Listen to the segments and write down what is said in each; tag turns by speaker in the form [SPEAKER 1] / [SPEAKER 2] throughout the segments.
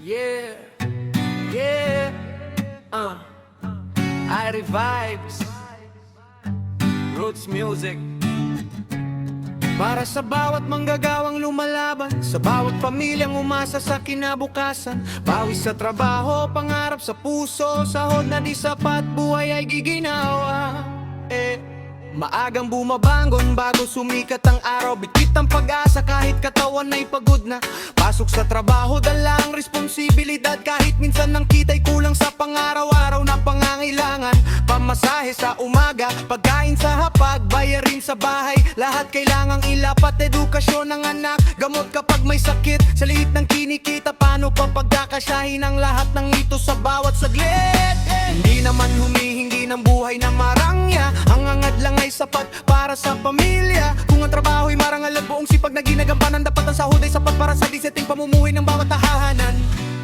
[SPEAKER 1] Yeah, yeah, Irie Vibes, Roots Music. Para sa bawat manggagawang lumalaban, sa bawat pamilyang umasa sa kinabukasan, pawis sa trabaho, pangarap sa puso, sahod na di sapat, buhay ay giginawa. Maagang bumabangon bago sumikat ang araw, bitbit ang pag-asa kahit katawan ay pagod na. Pasok sa trabaho, dala ang responsibilidad, kahit minsan ang kita'y kulang sa pangaraw-araw na pangangailangan. Pamasahe sa umaga, pagkain sa hapag, bayarin sa bahay, lahat kailangang ilapat. Edukasyon ng anak, gamot kapag may sakit, sa liit ng kinikita, paano pa pagkakasyahin ang lahat ng ito sa bawat saglit? Hindi naman humihingi ng buhay na marangya, ang angad lang ay sapat para sa pamilya. Kung ang trabaho'y marangal at buong sipag na ginagampanan, dapat ang sahod ay sapat para sa diseting pamumuhay ng bawat tahanan.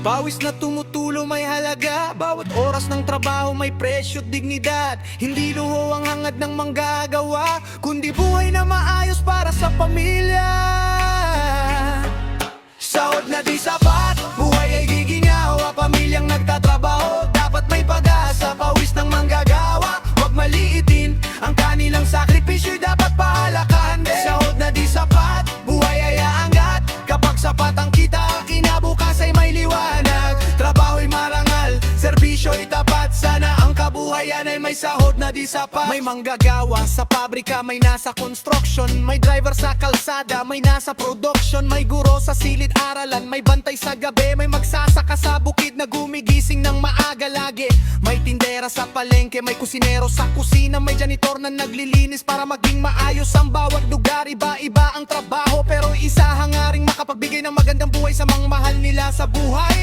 [SPEAKER 1] Pawis na tumutulo may halaga, bawat oras ng trabaho may presyo at dignidad. Hindi luho ang hangad ng manggagawa, kundi buhay na maayos para sa pamilya. Sahod na di sapat, buhay ay giginhawa, pamilyang nagtatrabaho, dapat may pag-asa. Pawis ng manggagawa, huwag maliitin, ang kanilang sakripisyo'y dapat pahalakahan din. Sahod na di sapat, buhay ay aangat, kapag sapat ang kita, kinabukas ay may liwanag. Trabaho'y marangal, serbisyo'y tapat, sana ang kabuhayan ay may sahod na di sapat. May manggagawa sa pabrika, may nasa construction, may driver sa kalsada, may nasa production, may guro sa silid-aralan, may bantay sa gabi, may magsasaka sa bukid na gumigising ng maaga lagi, may tindera sa palengke, may kusinero sa kusina, may janitor na naglilinis para maging maayos ang bawat lugar. Iba-iba ang trabaho, pero isa hangaring makapagbigay ng magandang buhay sa mga mahal nila sa buhay.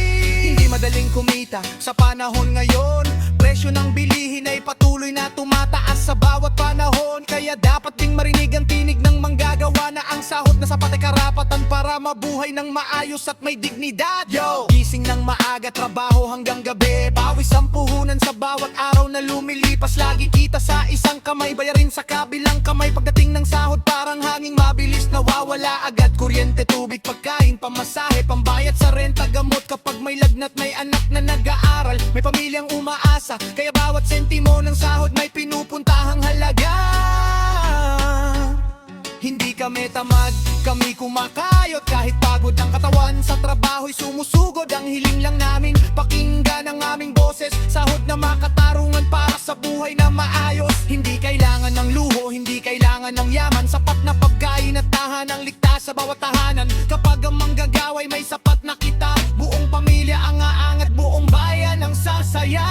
[SPEAKER 1] Hindi madaling kumita sa panahon ngayon, presyo ng bilihin ay patuloy na tumataas sa bawat panahon. Kaya dapat ding marinig ang tinig ng manggagawa na ang sahod na sapat ay karapatan para mabuhay ng maayos at may dignidad. Yo! Gising ng maaga, trabaho hanggang gabi, pawis ang puhunan sa bawat araw na lumilipas. Lagi kita sa isang kamay, bayarin sa kabilang kamay. Pagdating ng sahod parang hanging mabilis nawawala agad. Kuryente, tubig, pagkain, pamasahe, pambayad sa renta, gamot kapag may lagnat, may anak na nag-aaral, may pamilyang umaasa. Kaya bawat sentimo ng sahod may pinupuntahang halaga. Hindi kami tamad, kami kumakayot, kahit pagod ang katawan sa trabaho'y sumusugod. Ang hiling lang namin, pakinggan ang aming boses, sahod na makatarungan para sa buhay na maayos. Hindi kailangan ng luho, hindi kailangan ng yaman, sapat na pagkain at tahanang ligtas sa bawat tahanan. Kapag ang manggagawa'y may sapat na kita, buong pamilya ang aangat, buong bayan ang sasaya.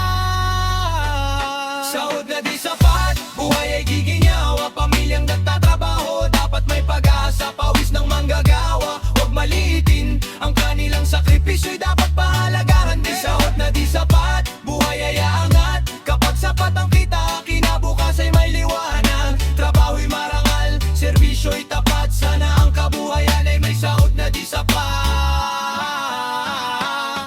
[SPEAKER 1] Sahod na di sapat, buhay ay giginhawa, pamilyang nagtatrabaho, dapat may pag-asa. Pawis ng manggagawa, huwag maliitin, ang kanilang sakripisyo'y dapat pahalagahan din. Sahod na di sapat, buhay ay aangat, kapag sapat ang kita, kinabukas ay may liwanag. Trabaho'y marangal, serbisyo'y tapat, sana ang kabuhayan ay may sahod na di sapat.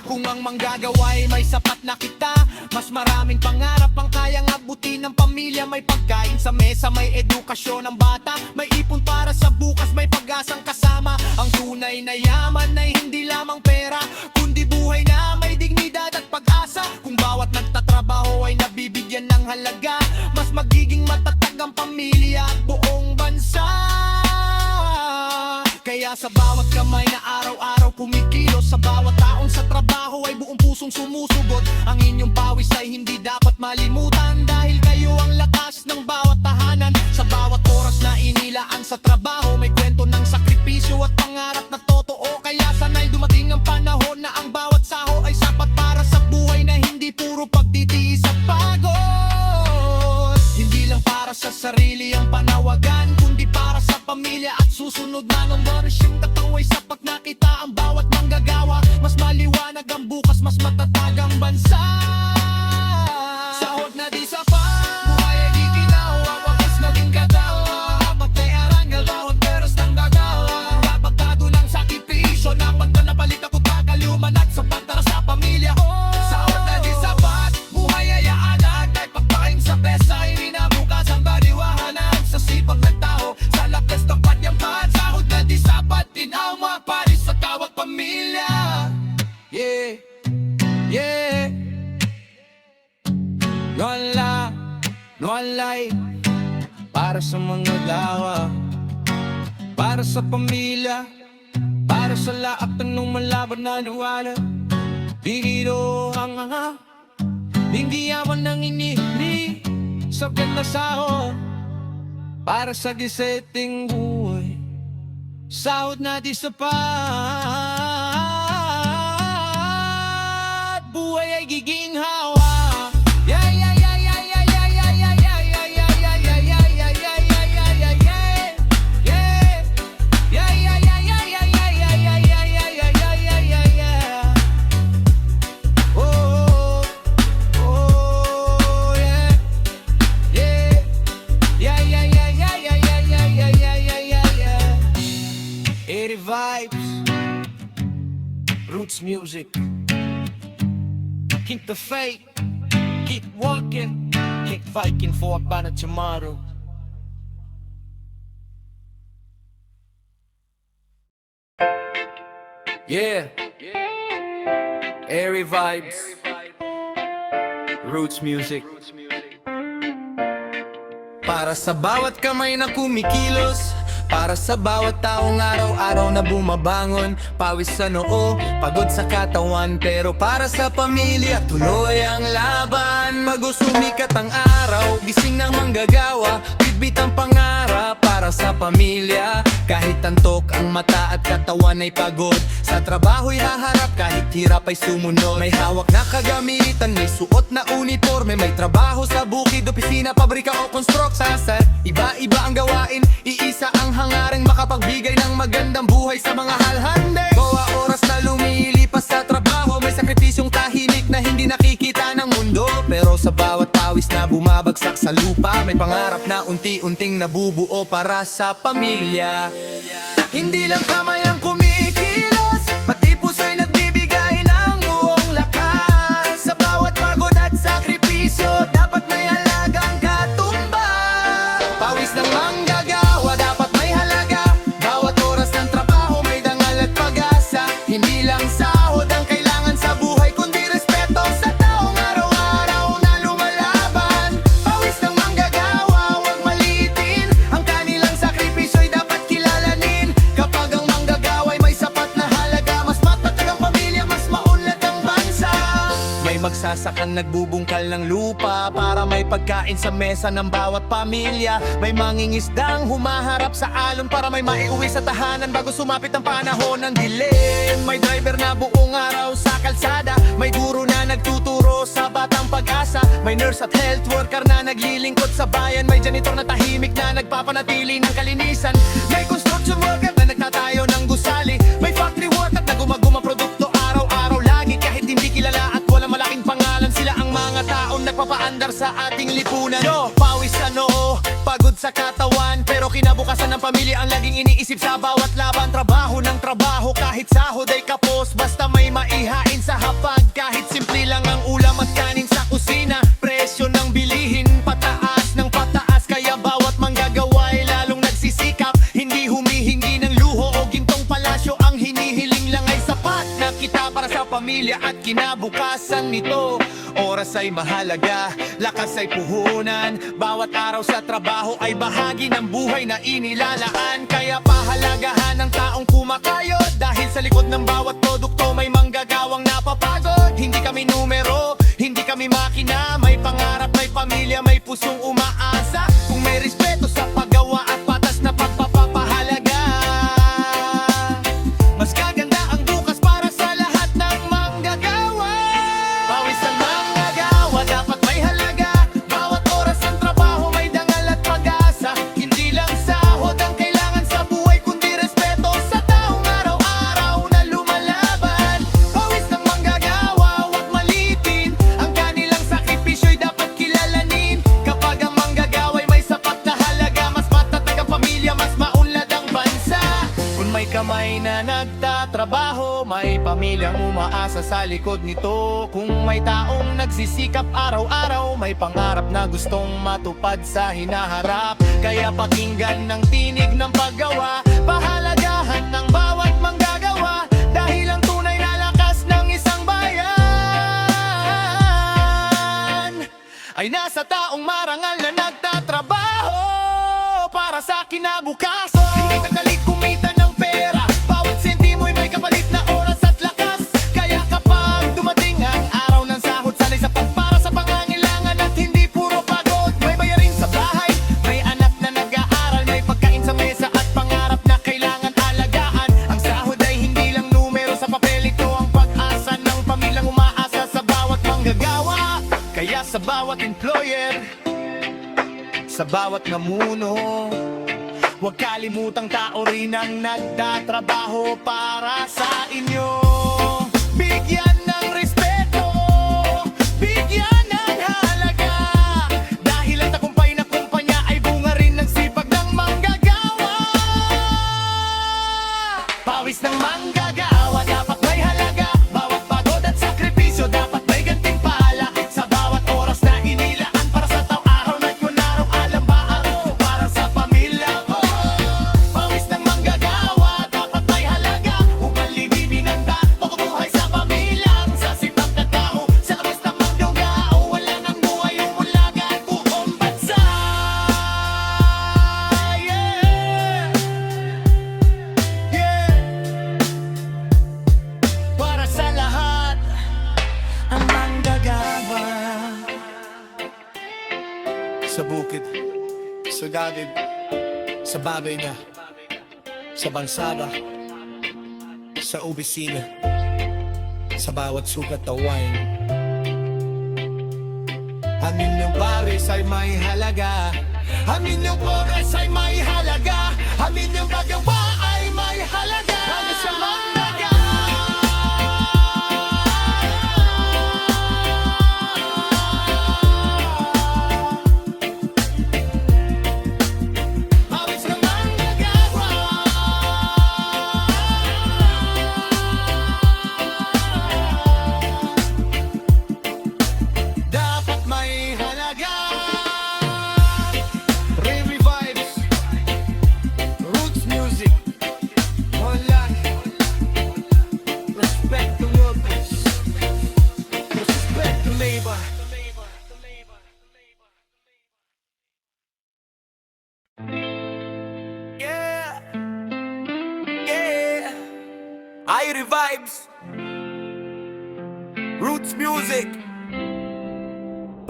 [SPEAKER 1] Kung ang manggagawa'y may sapat na kita, mas maraming pangarap ang kayang abutin ng pamilya. May pagkain sa mesa, may edukasyon ng bata, may ipon para sa bukas, may pag-asang kasama. Ang tunay na yaman ay hindi lamang pera, kundi buhay na may dignidad at pag-asa. Kung bawat nagtatrabaho ay nabibigyan ng halaga, mas magiging matatag ang pamilya at buong bansa. Kaya sa bawat kamay na araw-araw kumikilos, sa bawat taon sa trabaho ay buong pusong sumusugot. Ang inyong pawis ay hindi dapat malimutan, dahil kayo ang lakas ng bawat tahanan. Sa bawat oras na inilaan sa trabaho, may kwento ng sakripisyo at pangarap na totoo. Kaya sana'y dumating ang panahon na ang bawat saho ay sapat para sa buhay na hindi puro pagtitiis at pagod. Hindi lang para sa sarili ang panawagan, kundi para sa pamilya at susunod na generasyon. Katawa'y sapat na kita ang bawat manggagawa, mas maliwanag ang bukas, mas matatag ang bansa. Sahod na di sapat, buhay ay di ginawa, wagas naging katawa. Dapat ay arangal, bawat peros ng gagawa, kapagkado ng sakripisyo, dapat na napalit ako tagaluman at sapat para sa pamilya. Sahod na di sapat, buhay ay aanag, ay pagpaking sa pesa, hindi na bukas ang baliwahanan. Sa sipag ng tao, sa lakas ng panyampan, sahod na di sapat, din ang maparis sa tawag pamilya. Yeah. One life, para sa mga gawa, para sa pamilya, para sa lahat ng malaban na nawala. Bigiro ang hindi yaman ng inihili sa ganda sahod, para sa giseting buhay, sahod na di sapat, buhay ay giginhawa. Yeah, yeah, yeah, yeah, yeah, yeah, yeah, yeah, yeah, yeah, yeah, yeah, yeah, yeah, yeah, yeah, yeah, yeah, yeah, yeah. Yeah, yeah, yeah, yeah, yeah, yeah, yeah, yeah, yeah, yeah, yeah, yeah, yeah, yeah. Oh, oh, yeah, yeah, yeah, yeah, yeah, yeah, yeah, yeah, yeah, yeah, yeah, yeah, yeah. 80 vibes, roots music. Keep the faith, keep walking, keep fighting for a better tomorrow. Yeah, airy vibes, roots music. Para sa bawat kamay na kumikilos, para sa bawat taong araw-araw na bumabangon, pawis sa noo, pagod sa katawan, pero para sa pamilya tuloy ang laban. Bago sumikat ang araw, gising ng manggagawa, bitbit ang pangarap para sa pamilya. Kahit antok ang mata at katawan ay pagod, sa trabaho'y haharap kahit hirap ay sumunod. May hawak na kagamitan, may suot na uniforme, may trabaho sa bukid, opisina, pabrika o construction. Iba-iba ang gawain, iisa ang hangaring makapagbigay ng magandang buhay sa mga halhande. Bawa oras na lumilipas sa trabaho, may sakripisyong tahimik na hindi nakikita ng mundo. Pero sa bawat pawis na bumabagsak sa lupa, may pangarap na unti-unting nabubuo para sa pamilya. Hindi lang kamay ang kumikilos, pati puso'y nagbibigay ng buong lakas. Sa bawat pagod at sakripisyo, dapat may halagang katumbas. Pawis ng manggagawa, dapat may halaga. Bawat oras ng trabaho, may dangal at pag-asa. Hindi lang sahod ang kailangan sa buhay, kundi respeto sa taong araw-araw na lumalaban. Pawis ng manggagawa, huwag maliitin, ang kanilang sakripisyo'y dapat kilalanin. Kapag ang manggagawa'y may sapat na halaga, mas matatag ang pamilya, mas maunlad ang bansa. May magsasakan nagbubungkal ng lupa para may pagkain sa mesa ng bawat pamilya. May mangingisdang humaharap sa alon para may maiuwi sa tahanan bago sumapit ang panahon ng dilim. May driver na buong araw sa kalsada, may guro na nagtuturo sa batang pag-asa, may nurse at health worker na naglilingkod sa bayan, may janitor na tahimik na nagpapanatili ng kalinisan, may construction worker na nagtatayo ng gusali, may factory worker na gumaguma produkto araw-araw lagi kahit hindi kilala at walang malaking pangalan. Sila ang mga taong nagpapaandar sa ating lipunan. Yo, pawis sa noo, pagod sa katawan, pero kinabukasan ng pamilya ang laging iniisip sa bawat laban. Trabaho ng trabaho, kahit sahod ay kapos, basta may maihain sa hapag. Kahit simple lang ang ulam at kanin sa kusina, presyo ng bilihin pataas ng pataas, kaya bawat manggagawa ay lalong nagsisikap. Hindi humihingi ng luho o gintong palasyo, ang hinihiling lang ay sapat na kita para sa pamilya at kinabukasan nito. Oras ay mahalaga, lakas ay puhunan, bawat araw sa trabaho ay bahagi ng buhay na inilalaan. Kaya pahalagahan ng taong kumakayod, dahil sa likod ng bawat produkto may manggagawang napapagod. Hindi kami numero, hindi kami makina, may pangarap, may pamilya, may pusong umaasa. Kung may respeto sa paggawa at patas na pagpapahalaga, mas kaganda ang bukas para sa lahat ng manggagawa. Pawis ang manggagawa, dapat may halaga. Bawat oras ng trabaho may dangal at pag-asa. Hindi lang sahod ang kailangan sa buhay, kundi respeto sa taong araw-araw na lumalaban. Pawis ng manggagawa, huwag maliitin, ang kanilang sakripisyo'y dapat kilalanin. Kapag ang manggagawa'y may sapat na halaga, mas matatag ang pamilya, mas maunlad ang bansa. Kung may kamay na nagtatrabaho, may pamilyang umaasa sa likod nito. Kung may taong nagsisikap araw-araw, may pangarap na gustong matupad sa hinaharap. Kaya pakinggan ng tinig ng paggawa, pahalagahan ng bawat manggagawa, dahil ang tunay na lakas ng isang bayan ay nasa sa taong marangal na nagtatrabaho para sa kinabukasan. Hindi madali kumita ng pera, bawat sentimo'y may kapalit na oras at lakas. Kaya kapag dumating ang araw ng sahod, sana'y sapat para sa pangangailangan at hindi puro pagod. May bayarin sa bahay, may anak na nag-aaral, may pagkain sa mesa at pangarap na kailangan alagaan. Ang sahod ay hindi lang numero sa papel, ito ang pag-asa ng pamilyang umaasa sa bawat manggagawa. Kaya sa bawat employer, sa bawat namuno, huwag kalimutang tao rin ang nagtatrabaho para sa inyo. Bigyan ng respeto, bigyan ng halaga, dahil ang tagumpay na kumpanya ay bunga rin ng sipag ng manggagawa. Pawis ng manggagawa dapat may halaga, bawat pagod at sakripisyo dapat may gantimpala. Sa bawat oras na inilaan para sa araw na yun, araw-alang ba araw para sa pamilya ko. Pawis ng manggagawa dapat may halaga, upang libibin ang pagbubuhay sa pamilya. Sa sipag na tao, sa labas ng manggagawa, wala nang buhay yung ulaga at buong bansa. Para sa lahat ang manggagawa, sa bukid, sa gawid, sa bagay na, sa bansada, sa opisina, sa bawat sukat na wine. Ang inyong pares ay may halaga, ang inyong oras ay may halaga, ang inyong paggawa ay may halaga. Para sa manggagawa, pawis ng manggagawa, dapat may halaga. Remy Vibes, Roots Music, One Life. Respect the workers, respect the labor. Yeah, yeah. Irie Vibes, Roots Music.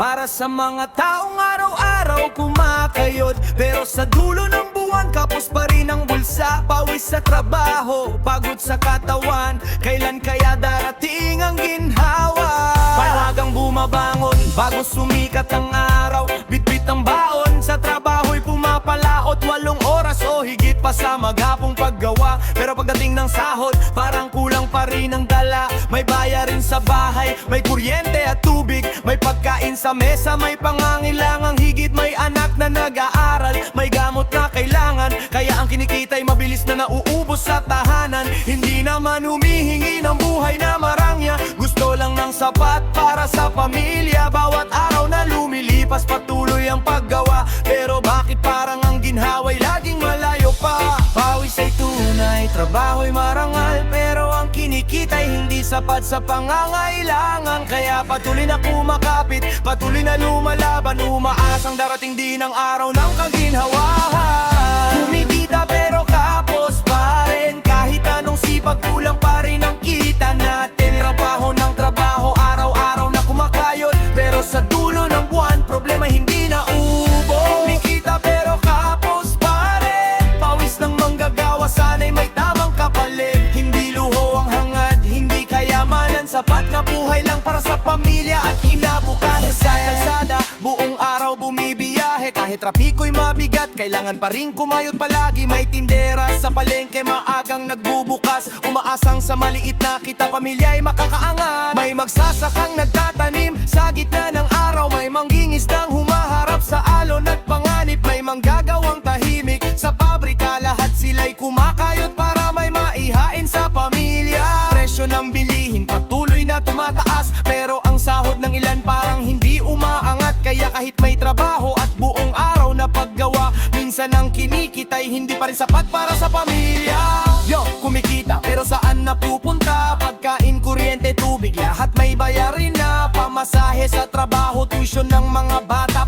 [SPEAKER 1] Para sa mga taong araw-araw kumakayod, pero sa dulo ng buwan kapos pa rin ang bulsa. Pawis sa trabaho, pagod sa katawan, kailan kaya darating ang ginhawa? Palagang bumabangon bago sumikat ang araw, bitbit ang baon, sa trabaho'y pumapalaot. 8 oras o higit pa sa maghapong paggawa, pero pagdating ng sahod, parang kulang pa rin ang dala. May bayarin sa bahay, may kuryente at tubig, may pagkain sa mesa, may pangangailangang higit, may anak na nag-aaral, may gamot na kailangan. Kaya ang kinikita'y mabilis na nauubos sa tahanan. Hindi naman humihingi ng buhay na marangya, gusto lang ng sapat para sa pamilya. Bawat araw na lumilipas patuloy ang paggawa, pero bakit parang ang ginhawa'y laging malayo pa? Pawis ay tunay, trabaho'y marangal, pero ang kinikita'y hindi sapat sa pangangailangan. Kaya patuloy na kumakapit, patuloy na lumalaban, umaasang darating din ang araw ng kaginhawahan. Kumikita pero kapos pa rin, kahit anong sipag kulang pa rin ang kita natin. Trabaho ng trabaho, araw-araw na kumakayod, pero sa dulo ng buwan, problema hindi na ubo. Kumikita pero kapos pa rin, pawis ng manggagawa, sana'y may tamang kapalit. Hindi luho ang hangad, hindi kayamanan, sapat na buhay lang para sa pamilya at kinabukasan. Sa kalsada, buong araw bumibiyahe, kahit trapiko'y mabigat, kailangan pa rin kumayod palagi. May tindera sa palengke, maagang nagbubukas, umaasang sa maliit na kita pamilya'y makakaangat. May magsasakang nagtatanim sa gitna ng araw, may manggingisdang humaharap sa alon at panganib, may manggagawang tahimik sa pabrika, lahat sila'y kumakayod para may maihain sa pamilya. Presyo ng bilihin patuloy na tumataas, pero ang sahod ng ilan parang hindi umaangat. Kaya kahit may trabaho at buong araw na paggawa, minsan ang kinikita'y hindi pa rin sapat para sa pamilya. Yo, kumikita pero saan napupunta? Pagkain, kuryente, tubig, lahat may bayarin na. Pamasahe sa trabaho, tuition ng mga bata,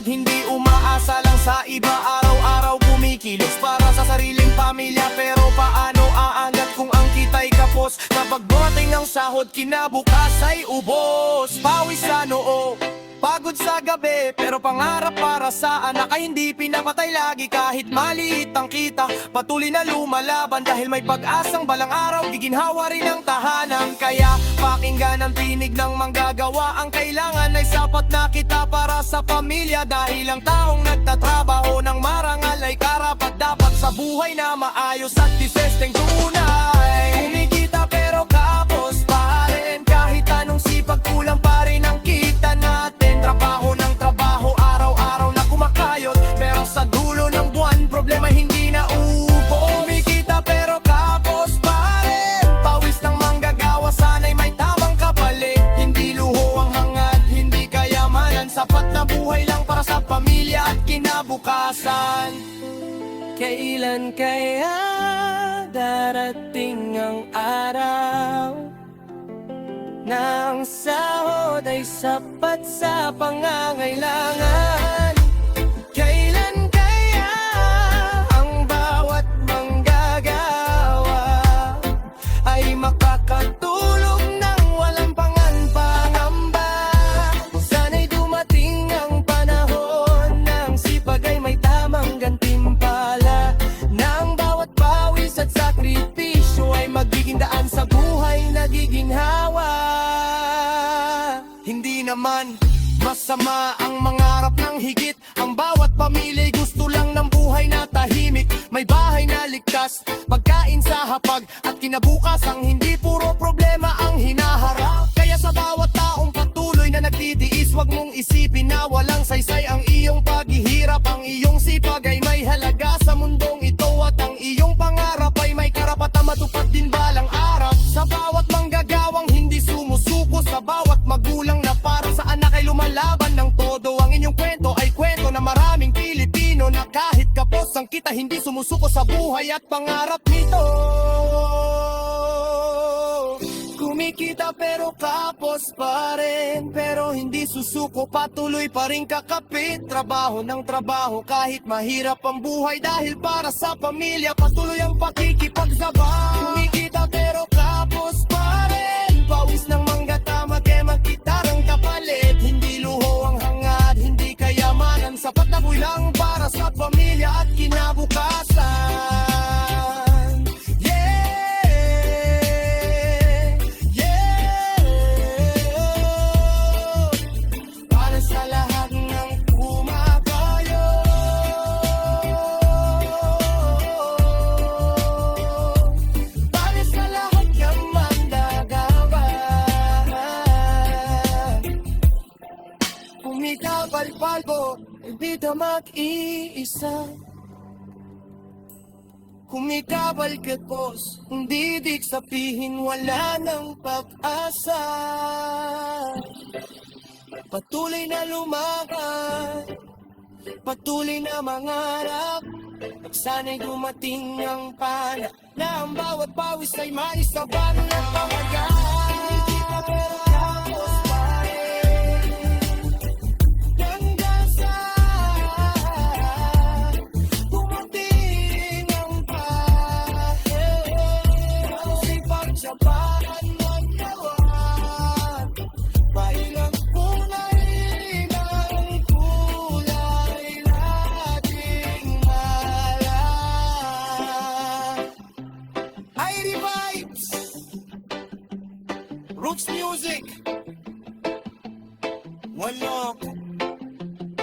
[SPEAKER 1] hindi umaasa lang sa iba. Araw-araw kumikilos para sa sariling pamilya. Pero paano aangat kung ang kita'y kapos? Kapag dumating ang sahod, kinabukas ay ubos. Pawis sa noo, pagod sa gabi, pero pangarap para sa anak ay hindi pinapatay lagi. Kahit maliit ang kita, patuloy na lumalaban. Dahil may pag-asang balang araw, giginhawa rin ang tahanan. Kaya pakinggan ang tinig ng manggagawa. Ang kailangan ay sapat na kita para sa pamilya. Dahil ang taong nagtatrabaho ng marangal ay karapat dapat sa buhay na maayos at disesteng tunay. Kumikita pero kapos pa rin, kahit anong sipag kulang pa rin ang kita natin. Trabaho ng trabaho, araw-araw na kumakayod, pero sa dulo ng buwan, problema hindi na upo. Kumikita pero kapos pa rin, pawis ng manggagawa, sana'y may tamang kapalit. Hindi luho ang hangad, hindi kayamanan, sapat na buhay lang para sa pamilya at kinabukasan. Kailan kaya darating ang araw na ang sahod ay sapat sa pangangailangan? Kailan kaya ang bawat manggagawa ay makakatulog ng walang pangamba? Sana'y dumating ang panahon ng sipag ay may tamang gantimpala, ng bawat pawis at sakripisyo ay magiging daan sa buhay na giginhawa. Hindi naman masama ang mangarap ng higit. Ang bawat pamilya'y gusto lang ng buhay na tahimik, may bahay na ligtas, pagkain sa hapag, at kinabukasang hindi puro problema ang hinaharap. Kaya sa bawat taong patuloy na nagtitiis, wag mong isipin na walang saysay ang iyong paghihirap. Ang iyong sipag ay may halaga sa mundong ito, at ang iyong pangarap ay may karapatang matupad din balang araw. Sa bawat manggagawang hindi sumusuko, sa bawat magulang na para sa anak ay lumalaban ng todo, ang inyong kwento ay kwento na maraming Pilipino na kahit kapos ang kita, hindi sumusuko sa buhay at pangarap nito. Kumikita pero kapos pa rin, pero hindi susuko, patuloy pa rin kakapit. Trabaho ng trabaho kahit mahirap ang buhay, dahil para sa pamilya patuloy ang pakikipagsabay. Kumikita pero kapos pa rin, pawis ng manggatama kaya magkitarang kapalit. Hindi luho ang hangad, hindi kayamanan, sapat na bulang para sa pamilya at kinabukasan. Kumikapal-palbo, hindi ka mag-iisa. Kumikapal-kapos, hindi dik sabihin wala ng pag-asa. Patuloy na lumakad, patuloy na mangarap, at sana'y dumating ang pana na ang bawat pawis ay maisabang ng pamagat. Kumikita pero kapos pa rin, hanggang sa dumating ang pana. Ang sipag-tsagaan magkawan, pailang kulay ng kulay nating malam. Irie Vibes, Roots Music, Walok,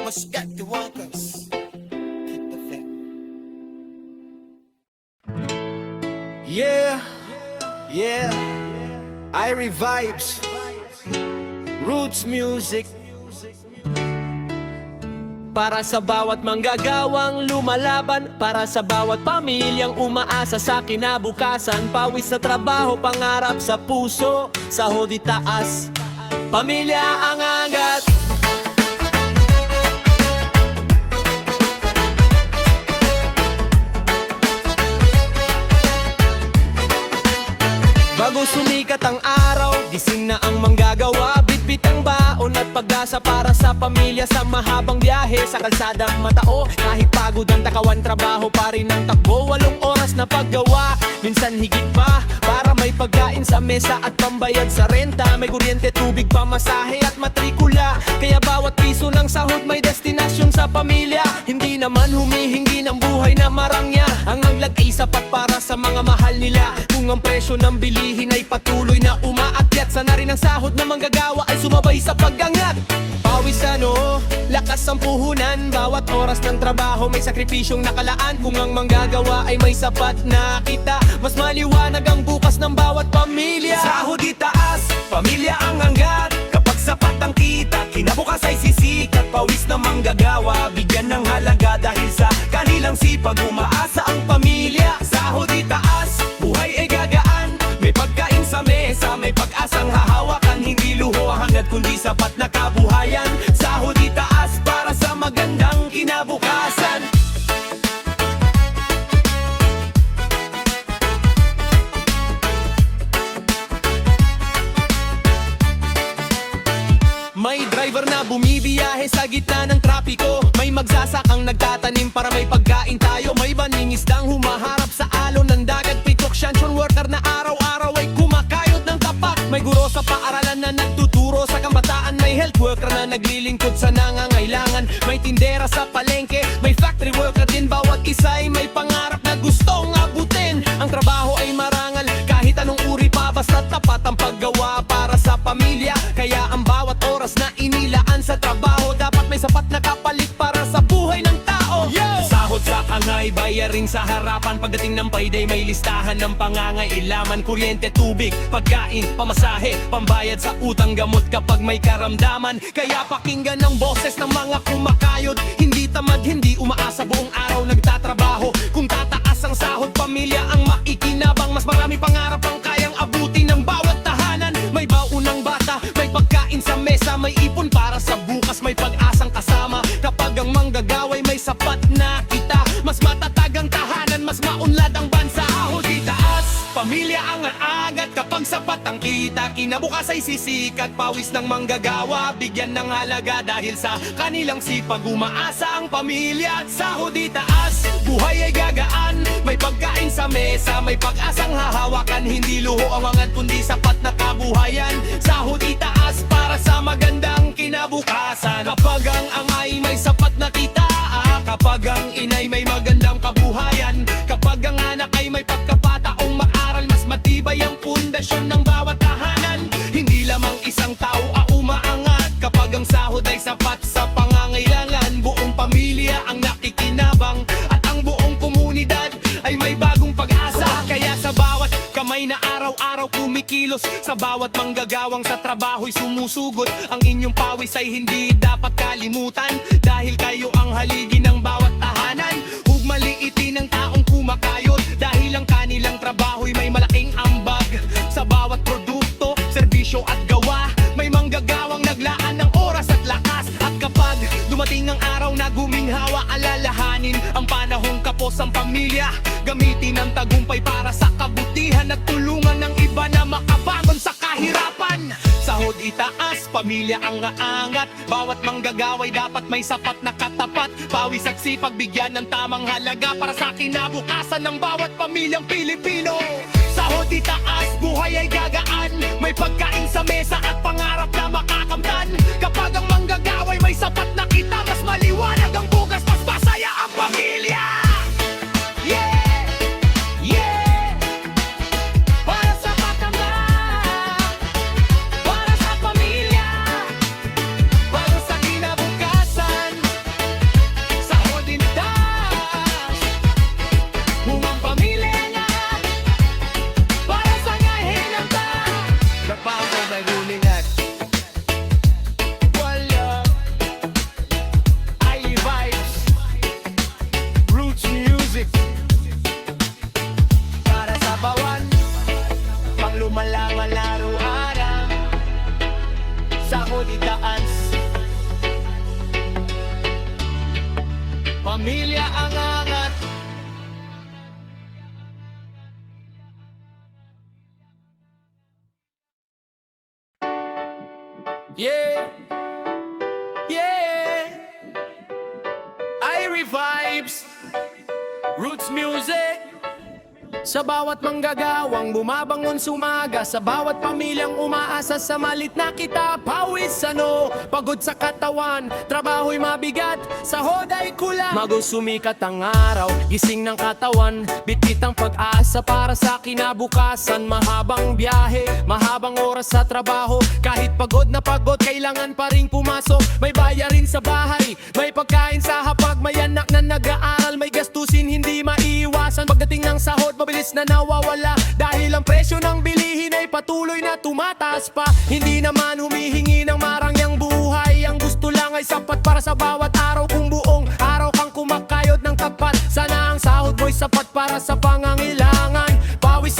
[SPEAKER 1] Muscat Tiwakas, Hit the Fat. Yeah, yeah, Irie Vibes, Roots Music. Para sa bawat manggagawang lumalaban, para sa bawat pamilyang umaasa sa kinabukasan. Pawis sa trabaho, pangarap sa puso, sahod itaas, pamilya ang angat. Bago sumikat ang araw, gising na ang manggagawa, bitbit
[SPEAKER 2] Sulit ang baon at pag-asa para sa pamilya sa mahabang biyahe sa kalsadang matao. Kahit pagod ang takawan, trabaho pa rin ang takbo. 8 oras na paggawa, minsan higit pa, para may pagkain sa mesa at pambayad sa renta. May kuryente, tubig, pamasahe at matrikula. Kaya bawat piso ng sahod may destinasyon sa pamilya. Hindi naman humihingi ng buhay na marangya. Ang hanglag ay sapat para sa mga mahal nila. Kung ang presyo ng bilihin ay patuloy na umaakyat, sana rin ang sahod na manggagawa ay sumabay sa pag-angat. Pawis lakas ang puhunan. Bawat oras ng trabaho may sakripisyong nakalaan. Kung ang manggagawa ay may sapat na kita, mas maliwanag ang bukas ng bawat pamilya.
[SPEAKER 1] Sahod itaas, pamilya ang hanggat. Kapag sapat ang kita, kinabukas ay sisikat. Pawis na manggagawa, bigyan ng halaga. Dahil sa kanilang sipag, umaasa ang pamilya. Sahod itaas, buhay ay gagaan. May pagkain sa mesa, may pag-asang hahawakan. Hindi luho ang hangad, kundi sapat na kabuhayan. Sahod itaas para sa magandang kinabukasan.
[SPEAKER 2] May driver na bumibiyahe sa gitna ng trapiko. May magsasakang nagtatanim para may pagkain tayo. May baningisdang humaharap sa alon ng dagat. May construction worker na araw-araw ay kumakayod ng tapak. May guro sa paaralan na nagtuturo sa kabataan. May health worker na naglilingkod sa nangangailangan. May tindera sa palengke, may factory worker din. Bawat isa ay may pangarap na gustong abutin. Ang trabaho ay marangal kahit anong uri pa, basta tapat ang paggawa para sa pamilya. Kaya ang bawat oras na inilaan sa trabaho, dapat may sapat na kapalit para sa buhay ng tao.
[SPEAKER 1] Sahod sa angay, bayarin sa harapan. Pagdating ng payday, may listahan ng pangangailaman. Kuryente, tubig, pagkain, pamasahe, pambayad sa utang, gamot kapag may karamdaman. Kaya pakinggan ang boses ng mga kumakayod. Hindi tamad, hindi umaasa, buong araw nagtatrabaho. Kung tataas ang sahod, pamilya ang maikinabang. Mas marami pangarap ang kayang abutin ng bawat tahanan. May baunang bata, may pagkain sa mesa, may ipon para sa bukas, may pag-asang kasama. Kapag ang manggagaway may sapat na kita, mas matatag ang tahanan, mas maunlad ang bansa. Sahod itaas, pamilya ang aangat. Kapag sapat ang kita, kinabukas ay sisikat. Pawis ng manggagawa, bigyan ng halaga. Dahil sa kanilang sipag, umaasa ang pamilya. Sahod itaas, buhay ay gagaan. May pagkain sa mesa, may pag-asang hahawakan. Hindi luho ang hangad, kundi sapat na kabuhayan. Sahod itaas para sa magandang kinabukasan. Kapag ang angay may sapat na kita, kapag ang inay may magandang kabuhayan, kapag ang anak ay may pagkapataong maaral, mas matibay ang pundasyon ng bawat tahanan. Hindi lamang isang tao ang umaangat, kapag ang sahod ay sapat sa pangangailangan. Buong pamilya ang nakikinabang, at ang buong komunidad ay may bagong pag-asa. Kaya sa bawat kamay na araw-araw kumikilos, sa bawat manggagawang sa trabaho'y sumusugot, ang inyong pawis ay hindi dapat kalimutan. Dahil kayo ang haligi ng bawat tahanan. Huwag maliitin ang taong kumakayod, dahil ang kanilang trabaho'y may malaking ambag. Sa bawat produkto, serbisyo at gawa, may manggagawang naglaan ng oras at lakas. At kapag dumating ang araw na guminhawa, alalahanin ang panahong kapos ang pamilya. Gamitin ang tagumpay para sa kabutihan, at tulungan ng iba na makabangon sa kahirapan. Sahod itaas, pamilya ang aangat. Bawat manggagaway dapat may sapat na katapat. Pawis at sipag, bigyan ng tamang halaga para sa kinabukasan ng bawat pamilyang Pilipino. Sahod itaas, buhay ay gagaan. May pagkain sa mesa at pangarap na makakamtan. Kapag ang manggagaway may sapat na kita, mas maliwanag ang bukas, mas masaya ang pamilya. Lumalangan araw-araw, sahod itaas, pamilya ang angat.
[SPEAKER 2] Yeah, yeah. Irie Vibes, Roots Music. Sa bawat manggagawang bumabangon sumaga, sa bawat pamilyang umaasa sa malit na kita. Pawis pagod sa katawan, trabaho'y mabigat, sahod ay kulang. Magusumikat ang araw, gising ng katawan, bitbit ang pag-asa para sa kinabukasan. Mahabang biyahe, mahabang oras sa trabaho, kahit pagod na pagod, kailangan pa rin pumasok. May bayarin sa bahay, may pagkain sa hapag, may anak na nag-aaral, may gastusin hindi maiiwasan. Pagdating ng sahod, mabilis na nawawala, dahil ang presyo ng bilihin ay patuloy na tumataas pa. Hindi naman humihingi ng marangyang buhay, ang gusto lang ay sapat para sa bawat araw. Kung buong araw kang kumakayod ng tapat, sana ang sahod mo'y sapat para sa pangangailangan. Pawis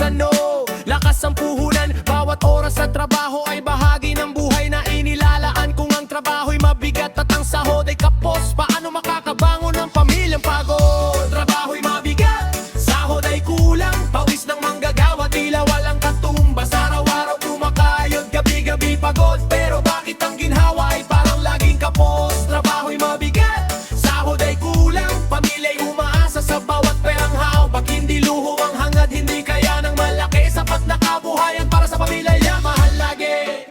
[SPEAKER 2] lakas ang puhunan, bawat oras sa trabaho ay bahagi ng buhay na inilalaan. Kung ang trabaho'y mabigat at ang sahod ay kapos, paano makakabangon ng pamilyang pagod? Trabaho'y mabigat, sahod ay kulang, pawis ng manggagawa tila walang katumbas. Araw-araw kumakayod, gabi-gabi pagod, pero bakit ang ginhawa ay parang laging kapos? Trabaho'y mabigat, sahod ay kulang, pamilya'y umaasa sa bawat perang hawak. Hindi luho ang hangad, hindi kaya ng malaki, sapat na kabuhayan para sa pamilya, mahal lagi.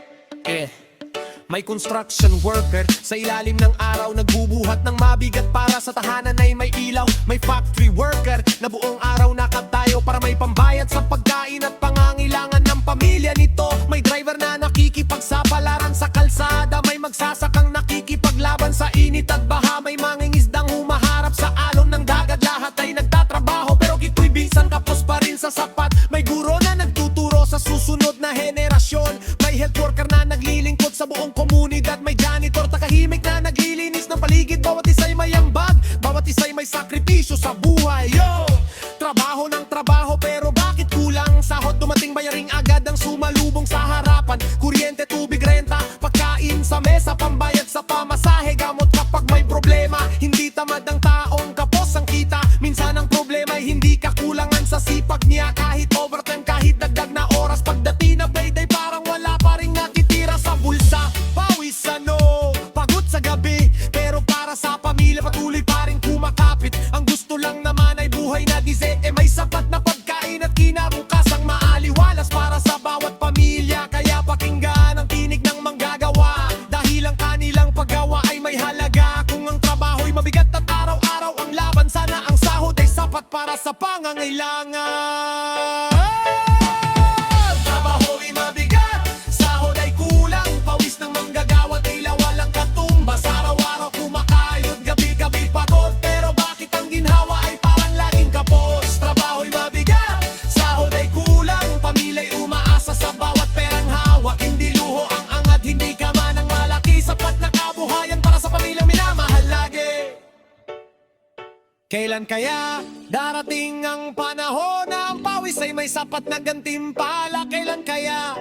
[SPEAKER 2] May construction worker sa ilalim ng araw, nagbubuhat ng mabigat para sa tahanan ay may ilaw. May factory worker na buong araw nakatayo para may pambayad sa pagkain at pangangailangan ng pamilya nito. May driver na nakikipagsapalaran sa kalsada, may magsasakang nakikipaglaban sa init at baha, may mangingisdang humaharap sa alon ng dagat. Lahat ay nagtatrabaho pero kito'y minsan kapos pa rin sa sapat. May guro na nagtuturo sa susunod na henerasyon, may health worker na naglilingkod sa buong komunidad, may janitor takahimik na naglilinis ng paligid. Bawat isa'y may ambag, bawat isa'y may sakripisyo sa buhay. Yo! Trabaho ng trabaho pero bakit kulang? Sahod dumating, bayaring agad ang sumalubong sa harapan. Kuryente, tubig, renta, pagkain sa mesa, pambayad sa pamasahe, gamot kapag may problema. Hindi tamad ang taong kapos ang kita, minsan ang problema ay hindi kakulangan sa sipag niya. Kahit overtime, kahit dagdag na oras, pagdating na payday parang wala pa rin natitira sa bulsa. Pawis pagod sa gabi, pero para sa pamilya patuloy pa rin kumakapit. Ang gusto lang naman ay buhay na dise, may sapat na pagkain at kinabukasang maaliwalas para sa bawat pamilya. Kaya pakinggan ang tinig ng manggagawa, dahil ang kanilang paggawa ay may halaga. Kung ang trabaho'y mabigat at araw-araw ang laban, sana ang sahod ay sapat para sa pangangailangan. Trabaho'y mabigat, sahod ay kulang, pawis ng manggagawa tila walang katumbas. Araw-araw kumakayod, gabi-gabi pagod, pero bakit ang ginhawa ay parang laging kapos? Trabaho'y mabigat, sahod ay kulang, pamilya'y umaasa sa bawat perang hawak. Hindi luho ang angat, hindi ka man ang malaki, sapat na kabuhayan para sa pamilyang minamahal lagi. Kailan kaya darating ang panahon na ang pawis ay may sapat na gantimpala? Kailan kaya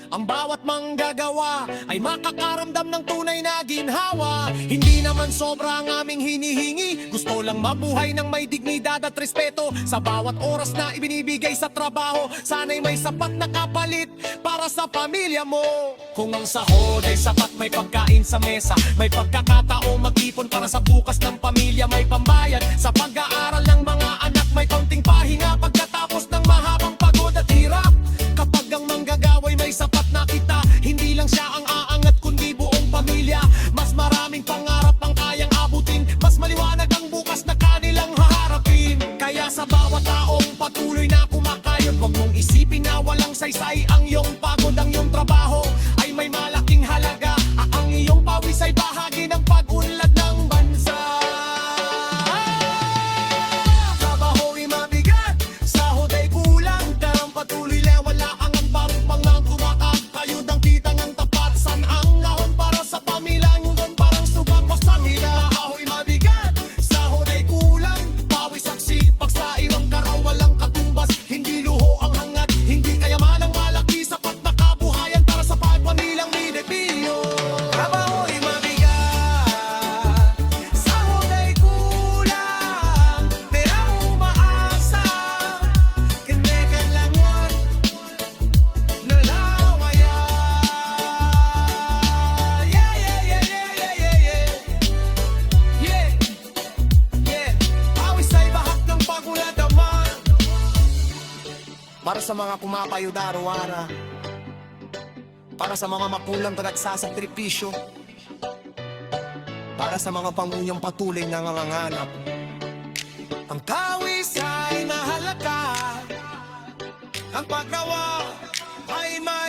[SPEAKER 2] ang bawat manggagawa ay makakaramdam ng tunay na ginhawa? Hindi naman sobra ang aming hinihingi, gusto lang mabuhay ng may dignidad at respeto. Sa bawat oras na ibinibigay sa trabaho, sana'y may sapat na kapalit para sa pamilya mo. Kung ang sahod ay sapat, may pagkain sa mesa, may pagkakataong mag-ipon para sa bukas ng pamilya, may pambayad sa pag-aaral ng mga anak, may kaunting pahinga pagkatapos ng mahabang pagod at hirap. Kapag ang manggagawa'y may sapat na kita, hindi lang siya ang aangat kundi buong pamilya. Mas maraming pangarap ang kayang abutin, mas maliwanag ang bukas na kanilang haharapin. Kaya sa bawat taong patuloy na kumakayod, huwag mong isipin na walang saysay ang iyong pagod. Ang iyong trabaho ay may malaking halaga, ang iyong pawis ay bahagi ng pag-unlad ng bansa. Trabaho'y mabigat, sahod ay kulang, tarang patuloy lang wala ang mga kumakakayod ang kitang ang tapat. San ang lahon para sa pamilya, yung parang subak mo sa hila. Trabaho'y mabigat, sahod ay kulang, pawis at sipag sa irang karaw walang katumbas. Hindi luho ang hangat, hindi kayaman ang malaki,
[SPEAKER 1] para sa mga kumapayod araw-ara, para sa mga mapulang nagsasakripisyo, para sa mga pangunyang patuloy na nanganganap. Ang kawis ay mahalaga, ang paggawa ay may